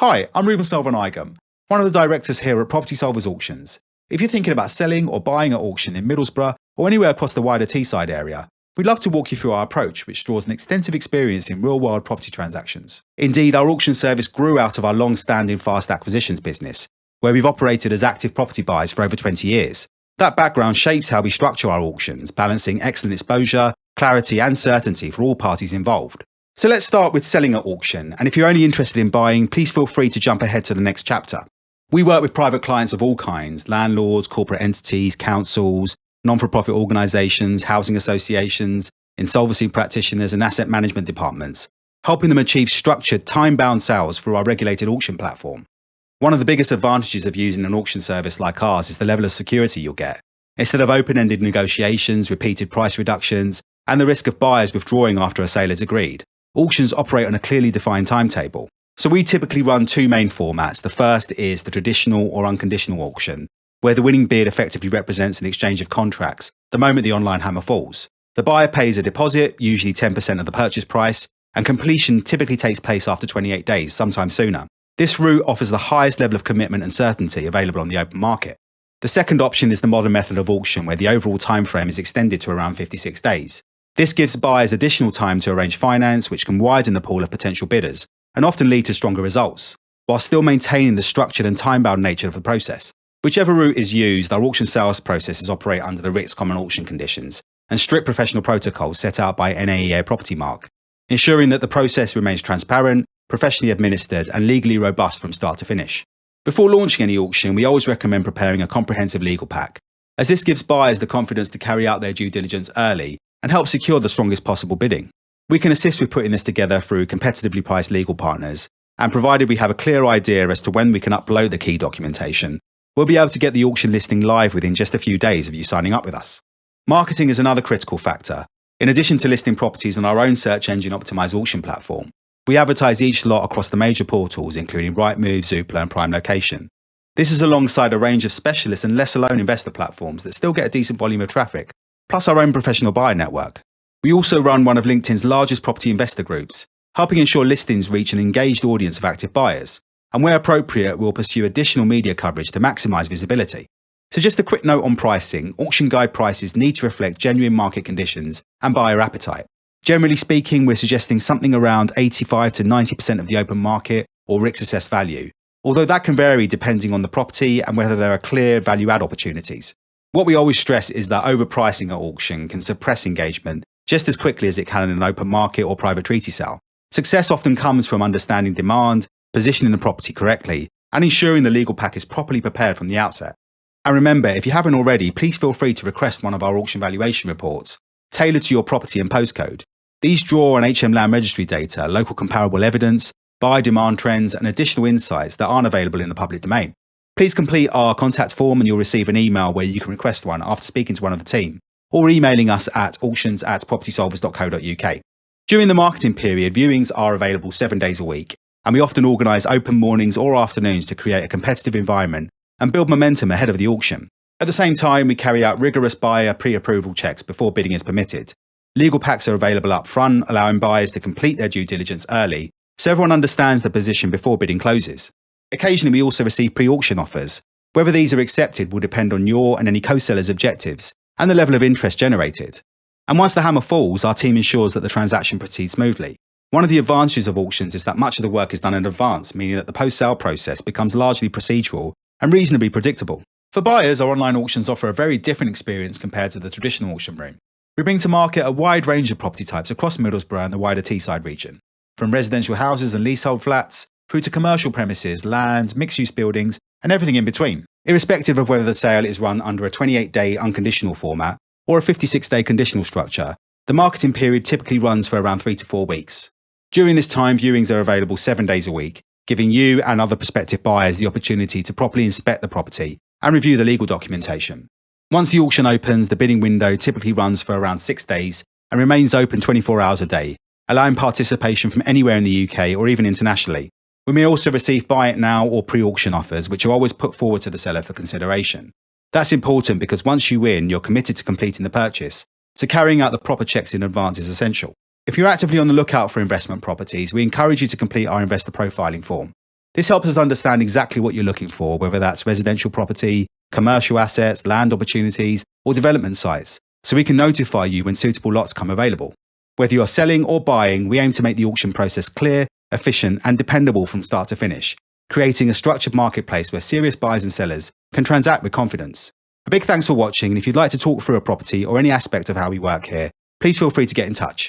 Hi, I'm Ruban Selvanayagam, one of the directors here at Property Solvers Auctions. If you're thinking about selling or buying at auction in Middlesbrough or anywhere across the wider Teesside area, we'd love to walk you through our approach, which draws an extensive experience in real-world property transactions. Indeed, our auction service grew out of our long-standing fast acquisitions business, where we've operated as active property buyers for over 20 years. That background shapes how we structure our auctions, balancing excellent exposure, clarity and certainty for all parties involved. So let's start with selling at auction, and if you're only interested in buying, please feel free to jump ahead to the next chapter. We work with private clients of all kinds: landlords, corporate entities, councils, non-for-profit organisations, housing associations, insolvency practitioners and asset management departments, helping them achieve structured, time-bound sales through our regulated auction platform. One of the biggest advantages of using an auction service like ours is the level of security you'll get. Instead of open-ended negotiations, repeated price reductions, and the risk of buyers withdrawing after a sale is agreed, auctions operate on a clearly defined timetable. So we typically run two main formats. The first is the traditional or unconditional auction, where the winning bid effectively represents an exchange of contracts the moment the online hammer falls. The buyer pays a deposit, usually 10% of the purchase price, and completion typically takes place after 28 days, sometimes sooner. This route offers the highest level of commitment and certainty available on the open market. The second option is the modern method of auction, where the overall timeframe is extended to around 56 days. This gives buyers additional time to arrange finance, which can widen the pool of potential bidders and often lead to stronger results, while still maintaining the structured and time-bound nature of the process. Whichever route is used, our auction sales processes operate under the RICS Common Auction conditions and strict professional protocols set out by NAEA Property Mark, ensuring that the process remains transparent, professionally administered and legally robust from start to finish. Before launching any auction, we always recommend preparing a comprehensive legal pack, as this gives buyers the confidence to carry out their due diligence early and help secure the strongest possible bidding. We can assist with putting this together through competitively priced legal partners, and provided we have a clear idea as to when we can upload the key documentation, we'll be able to get the auction listing live within just a few days of you signing up with us. Marketing is another critical factor. In addition to listing properties on our own search engine optimized auction platform, we advertise each lot across the major portals, including Rightmove, Zoopla and Prime Location. This is alongside a range of specialist and lesser-known investor platforms that still get a decent volume of traffic, plus our own professional buyer network. We also run one of LinkedIn's largest property investor groups, helping ensure listings reach an engaged audience of active buyers. And where appropriate, we'll pursue additional media coverage to maximise visibility. So just a quick note on pricing: auction guide prices need to reflect genuine market conditions and buyer appetite. Generally speaking, we're suggesting something around 85 to 90% of the open market or RICS assessed value, although that can vary depending on the property and whether there are clear value-add opportunities. What we always stress is that overpricing at auction can suppress engagement just as quickly as it can in an open market or private treaty sale. Success often comes from understanding demand, positioning the property correctly, and ensuring the legal pack is properly prepared from the outset. And remember, if you haven't already, please feel free to request one of our auction valuation reports tailored to your property and postcode. These draw on HM Land Registry data, local comparable evidence, buyer demand trends, and additional insights that aren't available in the public domain. Please complete our contact form and you'll receive an email where you can request one after speaking to one of the team, or emailing us at auctions@propertysolvers.co.uk. During the marketing period, viewings are available 7 days a week, and we often organise open mornings or afternoons to create a competitive environment and build momentum ahead of the auction. At the same time, we carry out rigorous buyer pre-approval checks before bidding is permitted. Legal packs are available up front, allowing buyers to complete their due diligence early, so everyone understands the position before bidding closes. Occasionally, we also receive pre-auction offers. Whether these are accepted will depend on your and any co-seller's objectives and the level of interest generated. And once the hammer falls, our team ensures that the transaction proceeds smoothly. One of the advantages of auctions is that much of the work is done in advance, meaning that the post-sale process becomes largely procedural and reasonably predictable. For buyers, our online auctions offer a very different experience compared to the traditional auction room. We bring to market a wide range of property types across Middlesbrough and the wider Teesside region, from residential houses and leasehold flats through to commercial premises, land, mixed-use buildings, and everything in between. Irrespective of whether the sale is run under a 28-day unconditional format or a 56-day conditional structure, the marketing period typically runs for around 3 to 4 weeks. During this time, viewings are available 7 days a week, giving you and other prospective buyers the opportunity to properly inspect the property and review the legal documentation. Once the auction opens, the bidding window typically runs for around 6 days and remains open 24 hours a day, allowing participation from anywhere in the UK or even internationally. We may also receive buy it now or pre-auction offers, which are always put forward to the seller for consideration. That's important because once you win, you're committed to completing the purchase, so carrying out the proper checks in advance is essential. If you're actively on the lookout for investment properties, we encourage you to complete our investor profiling form. This helps us understand exactly what you're looking for, whether that's residential property, commercial assets, land opportunities, or development sites, so we can notify you when suitable lots come available. Whether you're selling or buying, we aim to make the auction process clear, efficient, and dependable from start to finish, creating a structured marketplace where serious buyers and sellers can transact with confidence. A big thanks for watching, and if you'd like to talk through a property or any aspect of how we work here, please feel free to get in touch.